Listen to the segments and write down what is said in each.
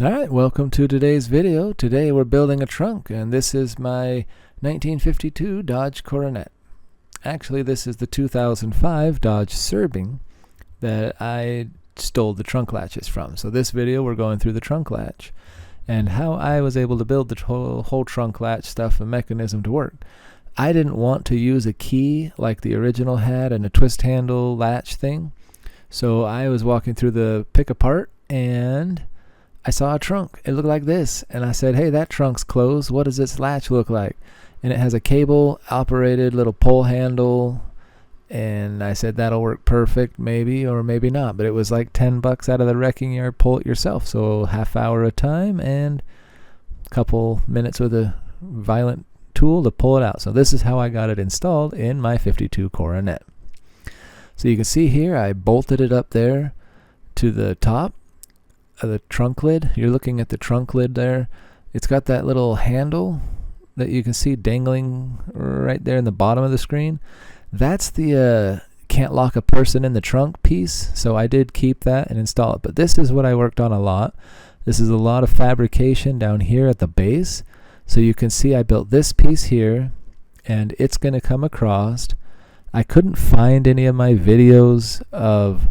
Alright, welcome to today's video. Today we're building a trunk, and this is my 1952 Dodge Coronet. Actually, this is the 2005 Dodge Subring that I stole the trunk latches from. So this video we're going through the trunk latch and how I was able to build the whole trunk latch stuff and mechanism to work. I didn't want to use a key like the original had and a twist handle latch thing. So I was walking through the pick apart and I saw a trunk. It looked like this, and I said, hey, that trunk's closed. What does this latch look like? And it has a cable operated little pull handle, and I said that'll work perfect, maybe or maybe not. But it was like $10 out of the wrecking yard. Pull it yourself. So half hour of time and a couple minutes with a violent tool to pull it out. So this is how I got it installed in my 52 Coronet. So you can see here I bolted it up there to the top of the trunk lid. You're looking at the trunk lid there. It's got that little handle that you can see dangling right there in the bottom of the screen. That's the can't lock a person in the trunk piece. So I did keep that and install it. But this is what I worked on a lot. This is a lot of fabrication down here at the base. So you can see I built this piece here, and it's going to come across. I couldn't find any of my videos of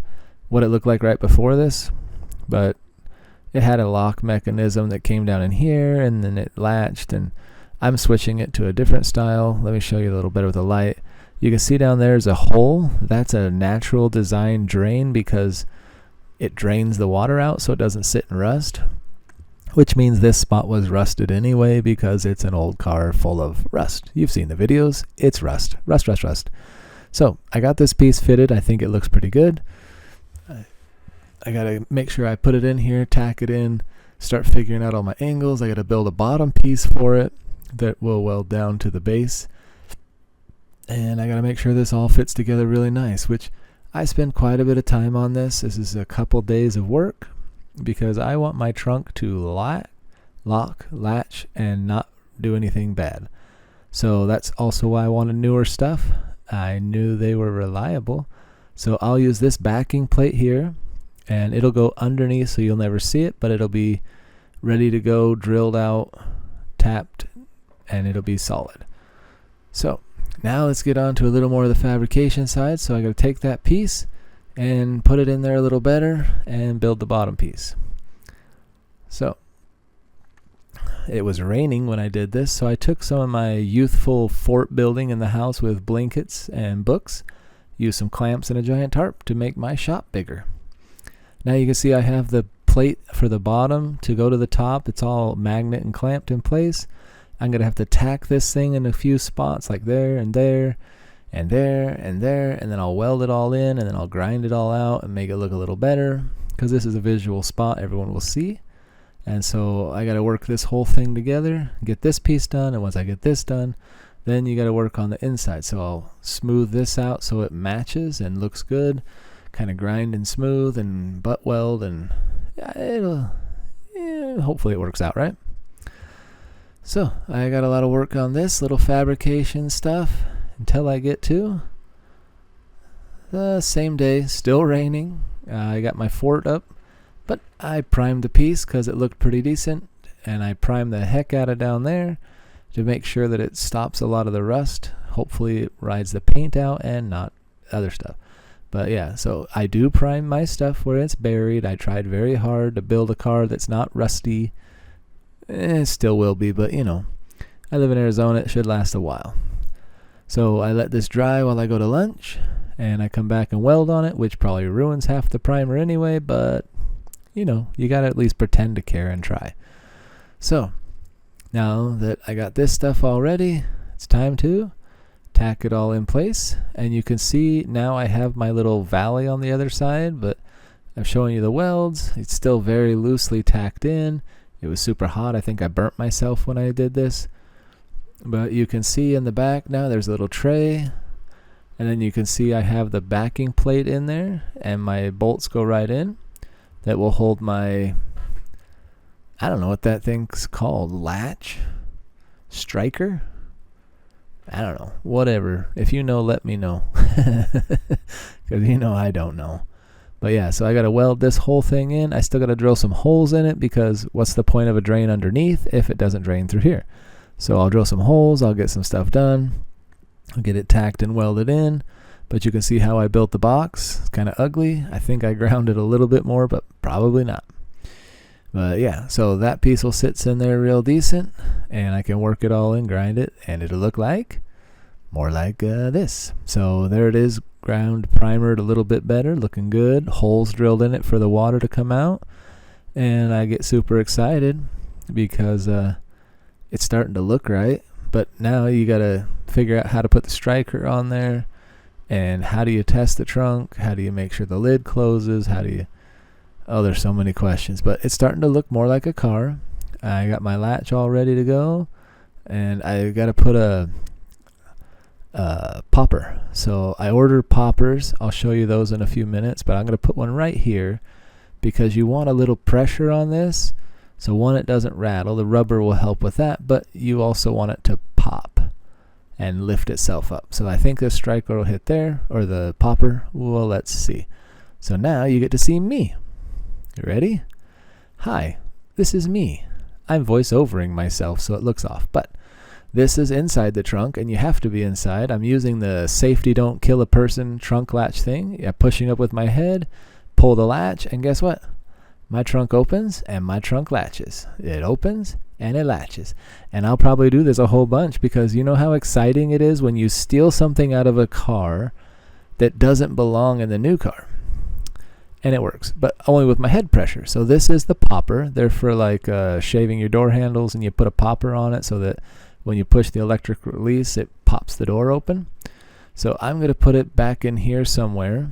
what it looked like right before this, but it had a lock mechanism that came down in here, and then it latched, and I'm switching it to a different style. Let me show you a little better with the light. You can see down there's a hole. That's a natural design drain because it drains the water out so it doesn't sit and rust, which means this spot was rusted anyway because it's an old car full of rust. You've seen the videos. It's rust. Rust. So I got this piece fitted. I think it looks pretty good. I gotta make sure I put it in here, tack it in, start figuring out all my angles. I gotta build a bottom piece for it that will weld down to the base. And I gotta make sure this all fits together really nice, which I spend quite a bit of time on this. This is a couple days of work because I want my trunk to lock, latch, and not do anything bad. So that's also why I wanted newer stuff. I knew they were reliable. So I'll use this backing plate here, and it'll go underneath so you'll never see it, but it'll be ready to go, drilled out, tapped, and it'll be solid. So now let's get on to a little more of the fabrication side. So I gotta take that piece and put it in there a little better and build the bottom piece. So it was raining when I did this, so I took some of my youthful fort building in the house with blankets and books, used some clamps and a giant tarp to make my shop bigger. Now you can see I have the plate for the bottom to go to the top. It's all magnet and clamped in place. I'm going to have to tack this thing in a few spots like there and there and there and there, and then I'll weld it all in, and then I'll grind it all out and make it look a little better because this is a visual spot everyone will see. And so I got to work this whole thing together, get this piece done, and once I get this done, then you got to work on the inside. So I'll smooth this out so it matches and looks good. Kind of grind and smooth and butt weld, and hopefully it works out right. So I got a lot of work on this little fabrication stuff until I get to the same day. Still raining. I got my fort up, but I primed the piece because it looked pretty decent, and I primed the heck out of down there to make sure that it stops a lot of the rust. Hopefully it rides the paint out and not other stuff. But yeah, so I do prime my stuff where it's buried. I tried very hard to build a car that's not rusty. It still will be, but you know, I live in Arizona. It should last a while. So I let this dry while I go to lunch, and I come back and weld on it, which probably ruins half the primer anyway, but you know, you gotta at least pretend to care and try. So now that I got this stuff all ready, it's time to tack it all in place. And you can see now I have my little valley on the other side, but I'm showing you the welds. It's still very loosely tacked in. It was super hot. I think I burnt myself when I did this. But you can see in the back now there's a little tray, and then you can see I have the backing plate in there, and my bolts go right in. That will hold my, I don't know what that thing's called, latch? Striker? I don't know. Whatever. If you know, let me know. Because you know I don't know. But yeah, so I got to weld this whole thing in. I still got to drill some holes in it, because what's the point of a drain underneath if it doesn't drain through here? So I'll drill some holes, I'll get some stuff done, I'll get it tacked and welded in. But you can see how I built the box. It's kind of ugly. I think I ground it a little bit more, but probably not. But yeah, so that piece will sit in there real decent, and I can work it all in, grind it, and it'll look like more like this. So there it is, ground primered a little bit better, looking good, holes drilled in it for the water to come out. And I get super excited because it's starting to look right. But now you gotta figure out how to put the striker on there, and how do you test the trunk, how do you make sure the lid closes, how do you, oh, there's so many questions. But it's starting to look more like a car. I got my latch all ready to go, and I gotta put a popper. So I ordered poppers. I'll show you those in a few minutes, but I'm going to put one right here because you want a little pressure on this. So one, it doesn't rattle. The rubber will help with that, but you also want it to pop and lift itself up. So I think the striker will hit there, or the popper. Well, let's see. So now you get to see me. You ready? Hi, this is me. I'm voice-overing myself so it looks off, but this is inside the trunk, and you have to be inside. I'm using the safety don't kill a person trunk latch thing. Yeah, pushing up with my head, pull the latch, and guess what? My trunk opens and my trunk latches. It opens and it latches. And I'll probably do this a whole bunch, because you know how exciting it is when you steal something out of a car that doesn't belong in the new car. And it works, but only with my head pressure. So this is the popper. They're for like shaving your door handles, and you put a popper on it so that when you push the electric release, it pops the door open. So I'm going to put it back in here somewhere.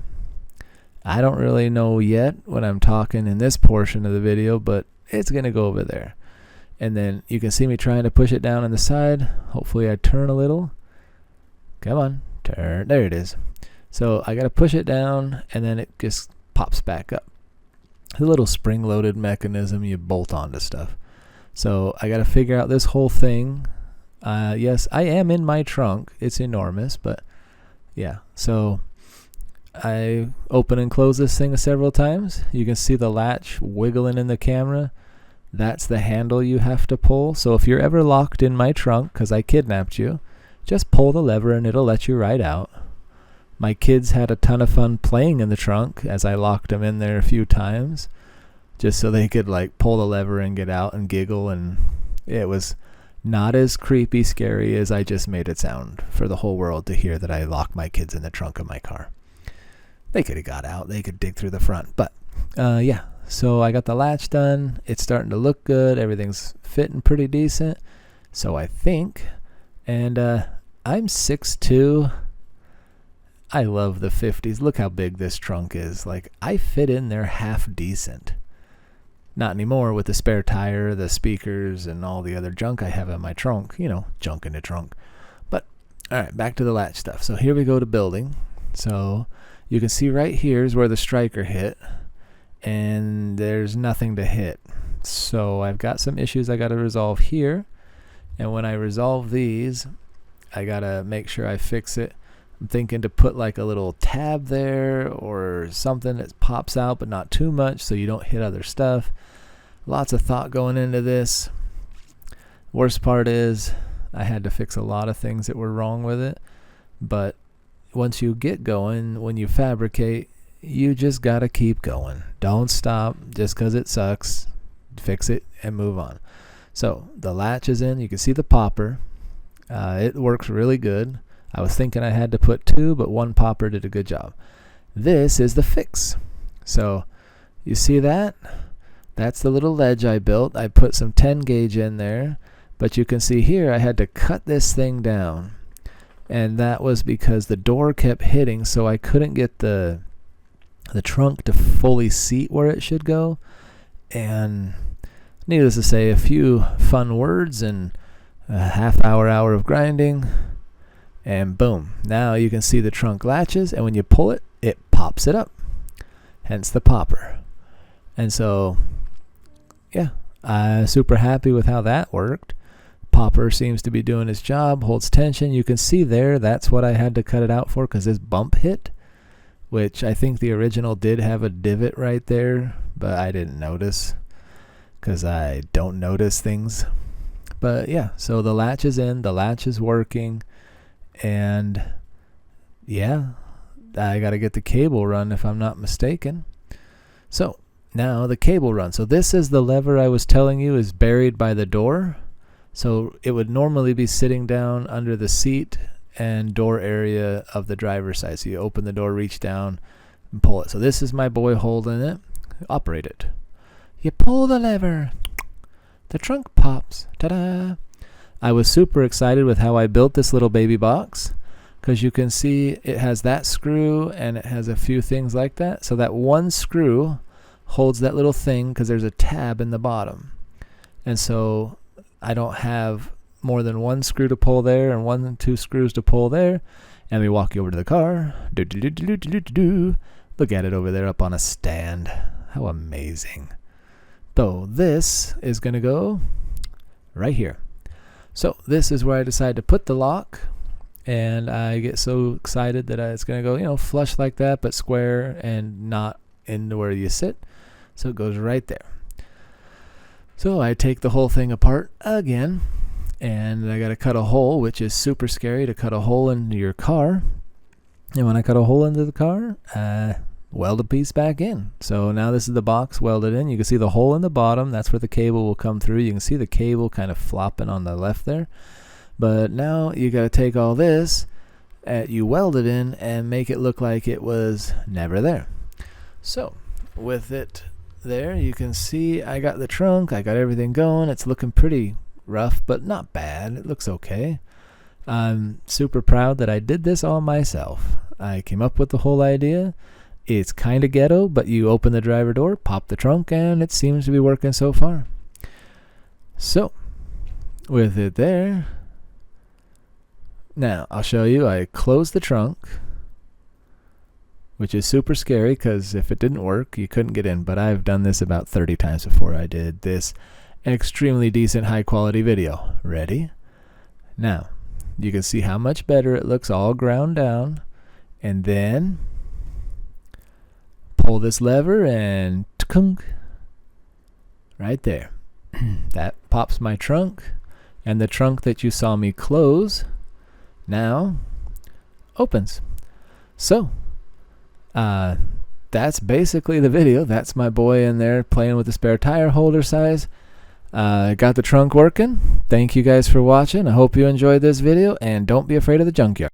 I don't really know yet when I'm talking in this portion of the video, but it's going to go over there. And then you can see me trying to push it down on the side. Hopefully I turn a little. Come on, turn. There it is. So I got to push it down, and then it just pops back up. The little spring-loaded mechanism you bolt onto stuff. So I got to figure out this whole thing. Yes, I am in my trunk. It's enormous, but yeah. So I open and close this thing several times. You can see the latch wiggling in the camera. That's the handle you have to pull. So if you're ever locked in my trunk because I kidnapped you, just pull the lever and it'll let you right out. My kids had a ton of fun playing in the trunk as I locked them in there a few times, just so they could like pull the lever and get out and giggle. And it was not as creepy scary as I just made it sound for the whole world to hear that I locked my kids in the trunk of my car. They could have got out. They could dig through the front. But yeah, so I got the latch done. It's starting to look good. Everything's fitting pretty decent. So I think. And I'm 6'2". I love the 50s. Look how big this trunk is. Like, I fit in there half decent. Not anymore with the spare tire, the speakers, and all the other junk I have in my trunk. You know, junk in the trunk. But, all right, back to the latch stuff. So here we go to building. So you can see right here is where the striker hit. And there's nothing to hit. So I've got some issues I got to resolve here. And when I resolve these, I got to make sure I fix it. I'm thinking to put like a little tab there or something that pops out but not too much so you don't hit other stuff. Lots of thought going into this. Worst part is I had to fix a lot of things that were wrong with it. But once you get going, when you fabricate, you just got to keep going. Don't stop just because it sucks. Fix it and move on. So the latch is in. You can see the popper. It works really good. I was thinking I had to put 2, but 1 popper did a good job. This is the fix. So you see that? That's the little ledge I built. I put some 10 gauge in there, but you can see here I had to cut this thing down. And that was because the door kept hitting, so I couldn't get the trunk to fully seat where it should go. And needless to say, a few fun words and a half hour of grinding. And boom, now you can see the trunk latches, and when you pull it, it pops it up. Hence the popper. And so, yeah, I'm super happy with how that worked. Popper seems to be doing its job, holds tension. You can see there, that's what I had to cut it out for because this bump hit. which I think the original did have a divot right there, but I didn't notice because I don't notice things. But yeah, so the latch is in, the latch is working, and yeah, I got to get the cable run if I'm not mistaken. So now the cable run. So this is the lever I was telling you is buried by the door. So it would normally be sitting down under the seat and door area of the driver's side. So you open the door, reach down, and pull it. So this is my boy holding it. Operate it. You pull the lever. The trunk pops. Ta-da! I was super excited with how I built this little baby box, because you can see it has that screw and it has a few things like that. So that one screw holds that little thing because there's a tab in the bottom. And so I don't have more than one screw to pull there and 1 and 2 screws to pull there. And we walk you over to the car. Look at it over there up on a stand. How amazing. So this is going to go right here. So this is where I decide to put the lock. And I get so excited that it's going to go, you know, flush like that, but square and not into where you sit. So it goes right there. So I take the whole thing apart again, and I got to cut a hole, which is super scary to cut a hole into your car. And when I cut a hole into the car, weld a piece back in. So now this is the box welded in. You can see the hole in the bottom. That's where the cable will come through. You can see the cable kind of flopping on the left there. But now you got to take all this you welded in and make it look like it was never there. So with it there, you can see I got the trunk, I got everything going. It's looking pretty rough, but not bad. It looks okay. I'm super proud that I did this all myself. I came up with the whole idea. It's kind of ghetto, but you open the driver door, pop the trunk, and it seems to be working so far. So with it there, now I'll show you. I close the trunk, which is super scary because if it didn't work, you couldn't get in. But I've done this about 30 times before I did this extremely decent high quality video. Ready? Now, you can see how much better it looks all ground down. And then pull this lever and right there. That pops my trunk. And the trunk that you saw me close now opens. So that's basically the video. That's my boy in there playing with the spare tire holder size. Got the trunk working. Thank you guys for watching. I hope you enjoyed this video, and don't be afraid of the junkyard.